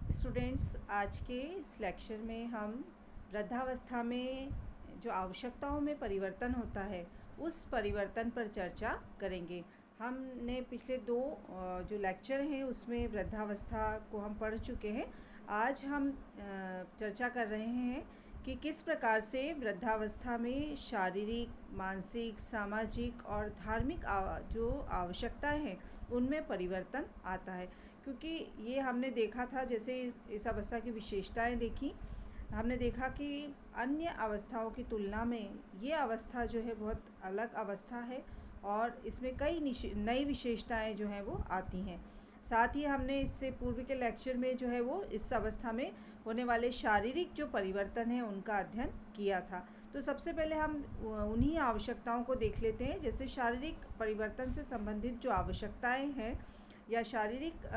Students, आज के इस लेक्चर में हम वृद्धावस्था में जो आवश्यकताओं में परिवर्तन होता है उस परिवर्तन पर चर्चा करेंगे। हमने पिछले दो जो लेक्चर हैं उसमें वृद्धावस्था को हम पढ़ चुके हैं। आज हम चर्चा कर रहे हैं कि किस प्रकार से वृद्धावस्था में शारीरिक, मानसिक, सामाजिक और धार्मिक जो आवश्यकताएं हैं उनमें परिवर्तन आता है। क्योंकि ये हमने देखा था, जैसे इस अवस्था की विशेषताएं देखी, हमने देखा कि अन्य अवस्थाओं की तुलना में ये अवस्था जो है बहुत अलग अवस्था है और इसमें कई नई विशेषताएं जो हैं वो आती हैं। साथ ही हमने इससे पूर्व के लेक्चर में जो है वो इस अवस्था में होने वाले शारीरिक जो परिवर्तन है उनका अध्ययन किया था। तो सबसे पहले हम उन्हीं आवश्यकताओं को देख लेते हैं। जैसे शारीरिक परिवर्तन से संबंधित जो आवश्यकताएं हैं या शारीरिक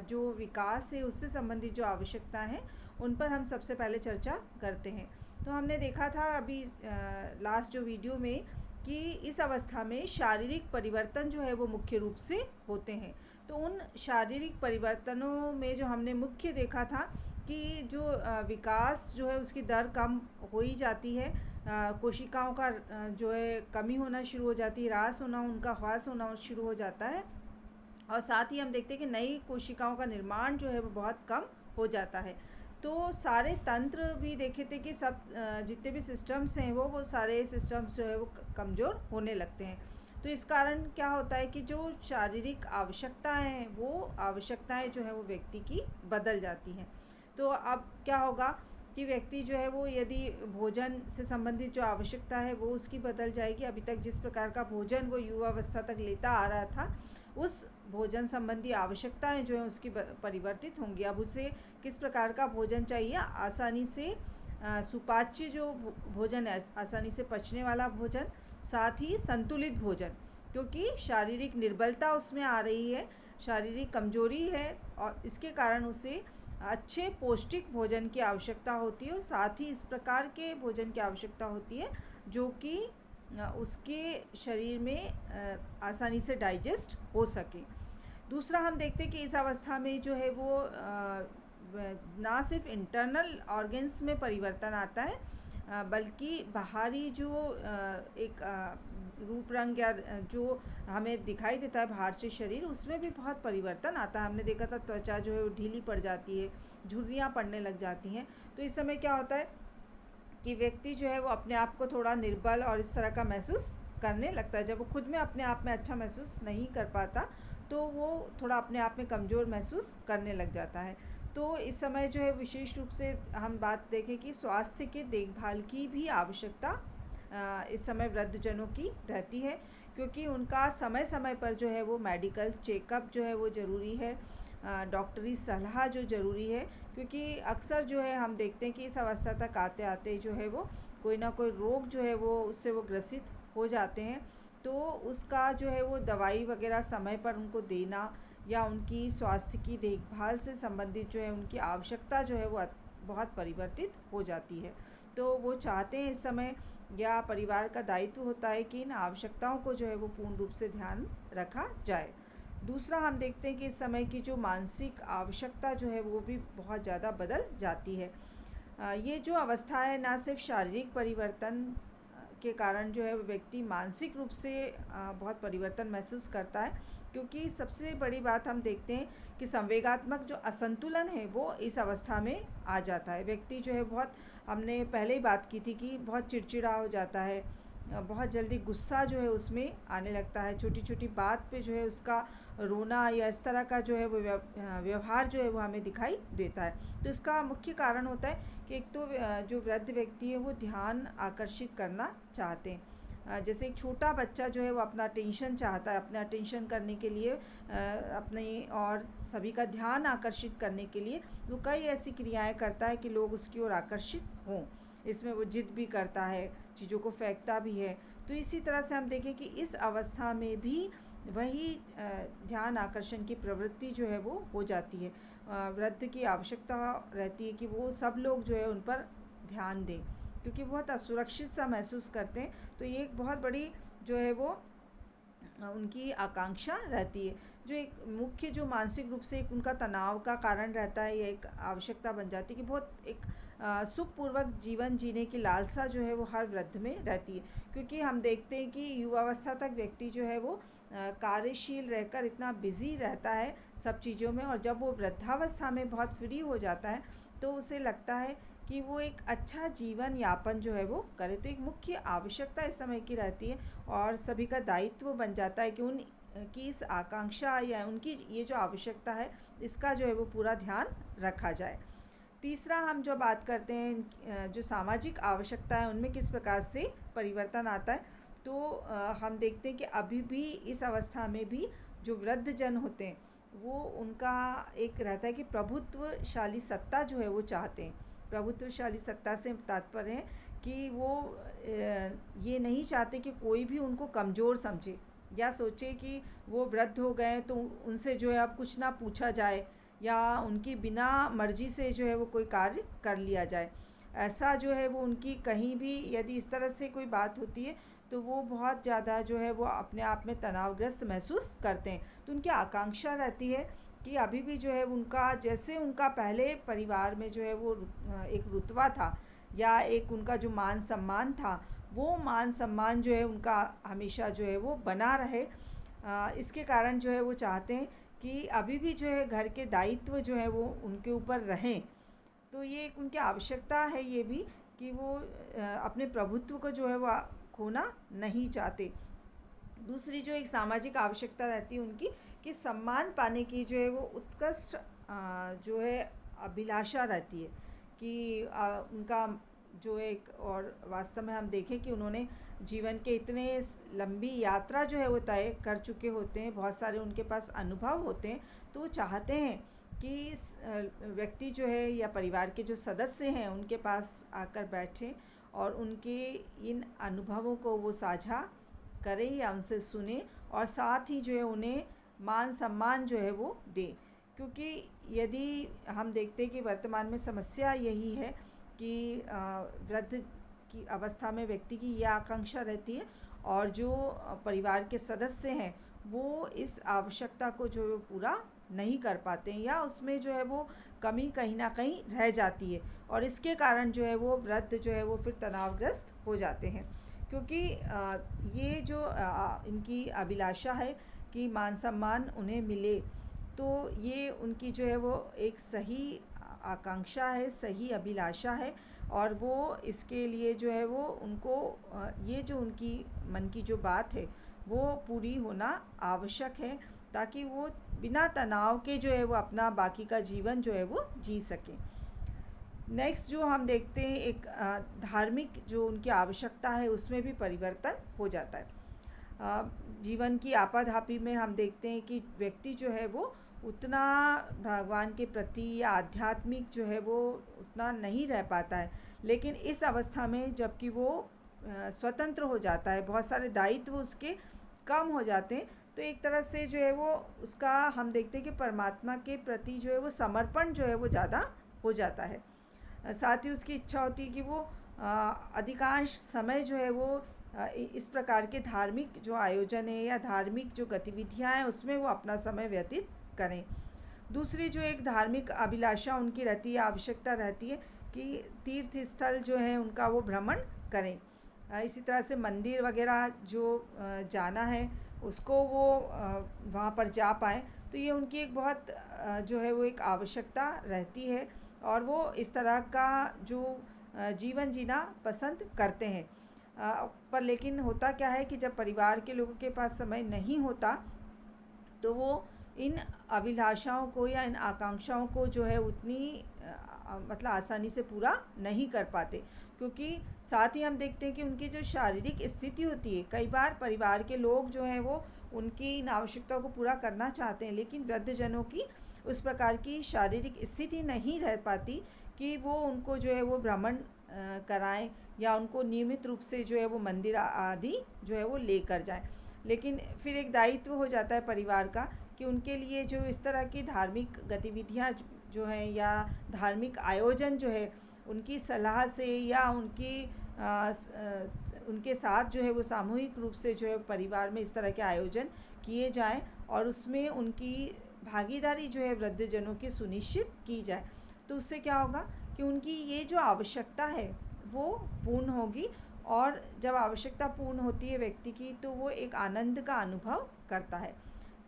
जो विकास है उससे संबंधित जो आवश्यकता है उन पर हम सबसे पहले चर्चा करते हैं। तो हमने देखा था अभी लास्ट जो वीडियो में कि इस अवस्था में शारीरिक परिवर्तन जो है वो मुख्य रूप से होते हैं। तो उन शारीरिक परिवर्तनों में जो हमने मुख्य देखा था कि जो विकास जो है उसकी दर कम हो ही जाती है, कोशिकाओं का जो है कमी होना शुरू हो जाती है, ह्रास होना, उनका ह्रास होना शुरू हो जाता है और साथ ही हम देखते हैं कि नई कोशिकाओं का निर्माण जो है वो बहुत कम हो जाता है। तो सारे तंत्र भी देखे थे कि सब जितने भी सिस्टम्स हैं वो सारे सिस्टम्स जो है वो कमज़ोर होने लगते हैं। तो इस कारण क्या होता है कि जो शारीरिक आवश्यकताएं हैं वो आवश्यकताएं जो है वो व्यक्ति की बदल जाती हैं। तो अब क्या होगा कि व्यक्ति जो है वो यदि भोजन से संबंधित जो आवश्यकता है वो उसकी बदल जाएगी। अभी तक जिस प्रकार का भोजन वो युवावस्था तक लेता आ रहा था उस भोजन संबंधी आवश्यकताएं जो हैं उसकी परिवर्तित होंगी। अब उसे किस प्रकार का भोजन चाहिए, आसानी से सुपाच्य जो भोजन है, आसानी से पचने वाला भोजन, साथ ही संतुलित भोजन, क्योंकि शारीरिक निर्बलता उसमें आ रही है, शारीरिक कमजोरी है और इसके कारण उसे अच्छे पौष्टिक भोजन की आवश्यकता होती है और साथ ही इस प्रकार के भोजन की आवश्यकता होती है जो कि उसके शरीर में आसानी से डाइजेस्ट हो सके। दूसरा हम देखते हैं कि इस अवस्था में जो है वो ना सिर्फ इंटरनल ऑर्गन्स में परिवर्तन आता है बल्कि बाहरी जो एक रूप रंग या जो हमें दिखाई देता है बाहर से शरीर, उसमें भी बहुत परिवर्तन आता है। हमने देखा था त्वचा जो है वो ढीली पड़ जाती है, झुर्रियाँ पड़ने लग जाती हैं। तो इस समय क्या होता है कि व्यक्ति जो है वो अपने आप को थोड़ा निर्बल और इस तरह का महसूस करने लगता है। जब वो खुद में अपने आप में अच्छा महसूस नहीं कर पाता तो वो थोड़ा अपने आप में कमज़ोर महसूस करने लग जाता है। तो इस समय जो है विशेष रूप से हम बात देखें कि स्वास्थ्य के देखभाल की भी आवश्यकता इस समय वृद्धजनों की रहती है, क्योंकि उनका समय समय पर जो है वो मेडिकल चेकअप जो है वो ज़रूरी है, डॉक्टरी सलाह जो ज़रूरी है। क्योंकि अक्सर जो है हम देखते हैं कि इस अवस्था तक आते आते जो है वो कोई ना कोई रोग जो है वो उससे वो ग्रसित हो जाते हैं। तो उसका जो है वो दवाई वगैरह समय पर उनको देना या उनकी स्वास्थ्य की देखभाल से संबंधित जो है उनकी आवश्यकता जो है वो बहुत परिवर्तित हो जाती है। तो वो चाहते हैं इस समय, या परिवार का दायित्व होता है कि इन आवश्यकताओं को जो है वो पूर्ण रूप से ध्यान रखा जाए। दूसरा हम देखते हैं कि इस समय की जो मानसिक आवश्यकता जो है वो भी बहुत ज़्यादा बदल जाती है। ये जो अवस्था है ना सिर्फ शारीरिक परिवर्तन के कारण जो है व्यक्ति मानसिक रूप से बहुत परिवर्तन महसूस करता है, क्योंकि सबसे बड़ी बात हम देखते हैं कि संवेगात्मक जो असंतुलन है वो इस अवस्था में आ जाता है। व्यक्ति जो है बहुत, हमने पहले ही बात की थी कि बहुत चिड़चिड़ा हो जाता है, बहुत जल्दी गुस्सा जो है उसमें आने लगता है, छोटी छोटी बात पे जो है उसका रोना या इस तरह का जो है वो व्यवहार जो है वो हमें दिखाई देता है। तो इसका मुख्य कारण होता है कि एक तो जो वृद्ध व्यक्ति है वो ध्यान आकर्षित करना चाहते हैं। जैसे एक छोटा बच्चा जो है वो अपना अटेंशन चाहता है, अपना अटेंशन करने के लिए अपने और सभी का ध्यान आकर्षित करने के लिए वो कई ऐसी क्रियाएं करता है कि लोग उसकी ओर आकर्षित हों। इसमें वो जिद भी करता है, चीज़ों को फेंकता भी है। तो इसी तरह से हम देखें कि इस अवस्था में भी वही ध्यान आकर्षण की प्रवृत्ति जो है वो हो जाती है। वृद्ध की आवश्यकता रहती है कि वो सब लोग जो है उन पर ध्यान दें, क्योंकि बहुत असुरक्षित सा महसूस करते हैं। तो ये एक बहुत बड़ी जो है वो उनकी आकांक्षा रहती है। जो एक मुख्य जो मानसिक रूप से एक उनका तनाव का कारण रहता है, या एक आवश्यकता बन जाती है कि बहुत एक सुखपूर्वक जीवन जीने की लालसा जो है वो हर वृद्ध में रहती है। क्योंकि हम देखते हैं कि युवावस्था तक व्यक्ति जो है वो कार्यशील रहकर इतना बिज़ी रहता है सब चीज़ों में, और जब वो वृद्धावस्था में बहुत फ्री हो जाता है तो उसे लगता है कि वो एक अच्छा जीवन यापन जो है वो करे। तो एक मुख्य आवश्यकता इस समय की रहती है, और सभी का दायित्व बन जाता है कि उन की इस आकांक्षा या उनकी ये जो आवश्यकता है इसका जो है वो पूरा ध्यान रखा जाए। तीसरा हम जो बात करते हैं जो सामाजिक आवश्यकता है उनमें किस प्रकार से परिवर्तन आता है, तो हम देखते हैं कि अभी भी इस अवस्था में भी जो वृद्ध जन होते हैं वो उनका एक रहता है कि प्रभुत्वशाली सत्ता जो है वो चाहते हैं। प्रभुत्वशाली सत्ता से तात्पर्य है कि वो ये नहीं चाहते कि कोई भी उनको कमज़ोर समझे या सोचे कि वो वृद्ध हो गए तो उनसे जो है अब कुछ ना पूछा जाए, या उनकी बिना मर्जी से जो है वो कोई कार्य कर लिया जाए। ऐसा जो है वो उनकी कहीं भी यदि इस तरह से कोई बात होती है तो वो बहुत ज़्यादा जो है वो अपने आप में तनावग्रस्त महसूस करते हैं। तो उनकी आकांक्षा रहती है कि अभी भी जो है उनका जैसे उनका पहले परिवार में जो है वो एक रुतबा था या एक उनका जो मान सम्मान था, वो मान सम्मान जो है उनका हमेशा जो है वो बना रहे। इसके कारण जो है वो चाहते हैं कि अभी भी जो है घर के दायित्व जो है वो उनके ऊपर रहें। तो ये एक उनकी आवश्यकता है ये भी कि वो अपने प्रभुत्व को जो है वो खोना नहीं चाहते। दूसरी जो एक सामाजिक आवश्यकता रहती है उनकी कि सम्मान पाने की जो है वो उत्कृष्ट जो है अभिलाषा रहती है कि उनका जो एक, और वास्तव में हम देखें कि उन्होंने जीवन के इतने लंबी यात्रा जो है वो तय कर चुके होते हैं, बहुत सारे उनके पास अनुभव होते हैं, तो वो चाहते हैं कि व्यक्ति जो है या परिवार के जो सदस्य हैं उनके पास आकर बैठें और उनके इन अनुभवों को वो साझा करें या उनसे सुने, और साथ ही जो है उन्हें मान सम्मान जो है वो दें। क्योंकि यदि हम देखते हैं कि वर्तमान में समस्या यही है कि वृद्ध की अवस्था में व्यक्ति की यह आकांक्षा रहती है, और जो परिवार के सदस्य हैं वो इस आवश्यकता को जो है पूरा नहीं कर पाते हैं, या उसमें जो है वो कमी कहीं ना कहीं रह जाती है, और इसके कारण जो है वो वृद्ध जो है वो फिर तनावग्रस्त हो जाते हैं। क्योंकि ये जो इनकी अभिलाषा है कि मान सम्मान उन्हें मिले, तो ये उनकी जो है वो एक सही आकांक्षा है, सही अभिलाषा है, और वो इसके लिए जो है वो उनको ये जो उनकी मन की जो बात है वो पूरी होना आवश्यक है, ताकि वो बिना तनाव के जो है वो अपना बाकी का जीवन जो है वो जी सकें। नेक्स्ट जो हम देखते हैं एक धार्मिक जो उनकी आवश्यकता है उसमें भी परिवर्तन हो जाता है। जीवन की आपाधापी में हम देखते हैं कि व्यक्ति जो है वो उतना भगवान के प्रति या आध्यात्मिक जो है वो उतना नहीं रह पाता है, लेकिन इस अवस्था में जबकि वो स्वतंत्र हो जाता है, बहुत सारे दायित्व उसके कम हो जाते हैं, तो एक तरह से जो है वो उसका हम देखते हैं कि परमात्मा के प्रति जो है वो समर्पण जो है वो ज़्यादा हो जाता है। साथ ही उसकी इच्छा होती है कि वो अधिकांश समय जो है वो इस प्रकार के धार्मिक जो आयोजन है या धार्मिक जो गतिविधियां हैं उसमें वो अपना समय व्यतीत करें। दूसरी जो एक धार्मिक अभिलाषा उनकी रहती है, आवश्यकता रहती है कि तीर्थ स्थल जो है उनका वो भ्रमण करें। इसी तरह से मंदिर वगैरह जो जाना है उसको वो वहाँ पर जा पाएँ, तो ये उनकी एक बहुत जो है वो एक आवश्यकता रहती है, और वो इस तरह का जो जीवन जीना पसंद करते हैं। पर लेकिन होता क्या है कि जब परिवार के लोगों के पास समय नहीं होता तो वो इन अभिलाषाओं को या इन आकांक्षाओं को जो है उतनी मतलब आसानी से पूरा नहीं कर पाते। क्योंकि साथ ही हम देखते हैं कि उनकी जो शारीरिक स्थिति होती है, कई बार परिवार के लोग जो हैं वो उनकी इन आवश्यकताओं को पूरा करना चाहते हैं, लेकिन वृद्धजनों की उस प्रकार की शारीरिक स्थिति नहीं रह पाती कि वो उनको जो है वो भ्रमण कराएं या उनको नियमित रूप से जो है वो मंदिर आदि जो है वो लेकर जाएं। लेकिन फिर एक दायित्व हो जाता है परिवार का कि उनके लिए जो इस तरह की धार्मिक गतिविधियां जो हैं या धार्मिक आयोजन जो है उनकी सलाह से या उनके साथ जो है वो सामूहिक रूप से जो है परिवार में इस तरह के आयोजन किए जाएं, और उसमें उनकी भागीदारी जो है वृद्धजनों की सुनिश्चित की जाए। तो उससे क्या होगा कि उनकी ये जो आवश्यकता है वो पूर्ण होगी, और जब आवश्यकता पूर्ण होती है व्यक्ति की तो वो एक आनंद का अनुभव करता है।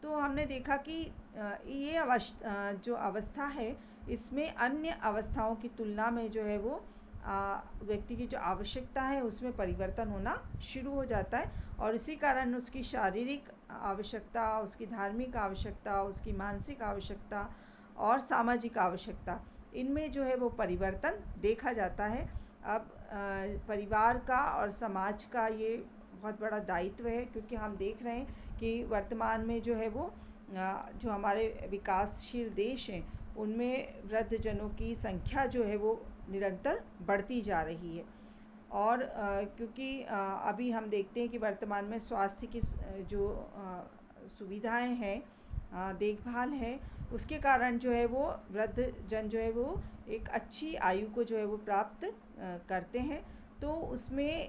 तो हमने देखा कि ये जो अवस्था है इसमें अन्य अवस्थाओं की तुलना में जो है वो व्यक्ति की जो आवश्यकता है उसमें परिवर्तन होना शुरू हो जाता है, और इसी कारण उसकी शारीरिक आवश्यकता, उसकी धार्मिक आवश्यकता, उसकी मानसिक आवश्यकता और सामाजिक आवश्यकता, इनमें जो है वो परिवर्तन देखा जाता है। अब परिवार का और समाज का ये बहुत बड़ा दायित्व है, क्योंकि हम देख रहे हैं कि वर्तमान में जो है वो जो हमारे विकासशील देश हैं उनमें वृद्धजनों की संख्या जो है वो निरंतर बढ़ती जा रही है। और क्योंकि अभी हम देखते हैं कि वर्तमान में स्वास्थ्य की जो सुविधाएं हैं, देखभाल है, उसके कारण जो है वो वृद्धजन जो है वो एक अच्छी आयु को जो है वो प्राप्त करते हैं। तो उसमें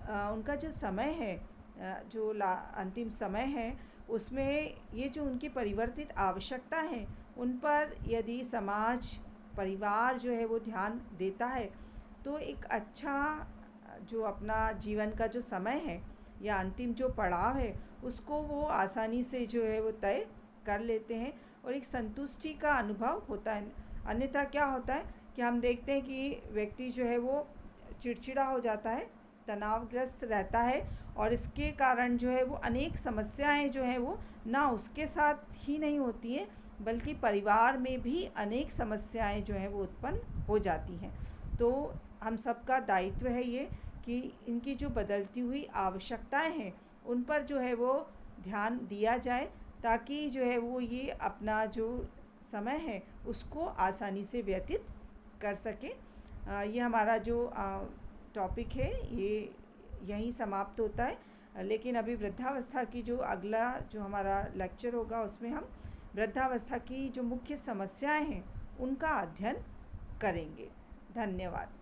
उनका जो समय है, जो अंतिम समय है, उसमें ये जो उनकी परिवर्तित आवश्यकता है उन पर यदि समाज, परिवार जो है वो ध्यान देता है तो एक अच्छा जो अपना जीवन का जो समय है या अंतिम जो पड़ाव है उसको वो आसानी से जो है वो तय कर लेते हैं, और एक संतुष्टि का अनुभव होता है। अन्यथा क्या होता है कि हम देखते हैं कि व्यक्ति जो है वो चिड़चिड़ा हो जाता है, तनावग्रस्त रहता है, और इसके कारण जो है वो अनेक समस्याएं जो है वो ना उसके साथ ही नहीं होती हैं बल्कि परिवार में भी अनेक समस्याएं जो हैं वो उत्पन्न हो जाती हैं। तो हम सबका दायित्व है ये कि इनकी जो बदलती हुई आवश्यकताएं हैं उन पर जो है वो ध्यान दिया जाए, ताकि जो है वो ये अपना जो समय है उसको आसानी से व्यतीत कर सकें। ये हमारा जो टॉपिक है ये यहीं समाप्त होता है, लेकिन अभी वृद्धावस्था की जो अगला जो हमारा लेक्चर होगा उसमें हम वृद्धावस्था की जो मुख्य समस्याएं हैं उनका अध्ययन करेंगे। धन्यवाद।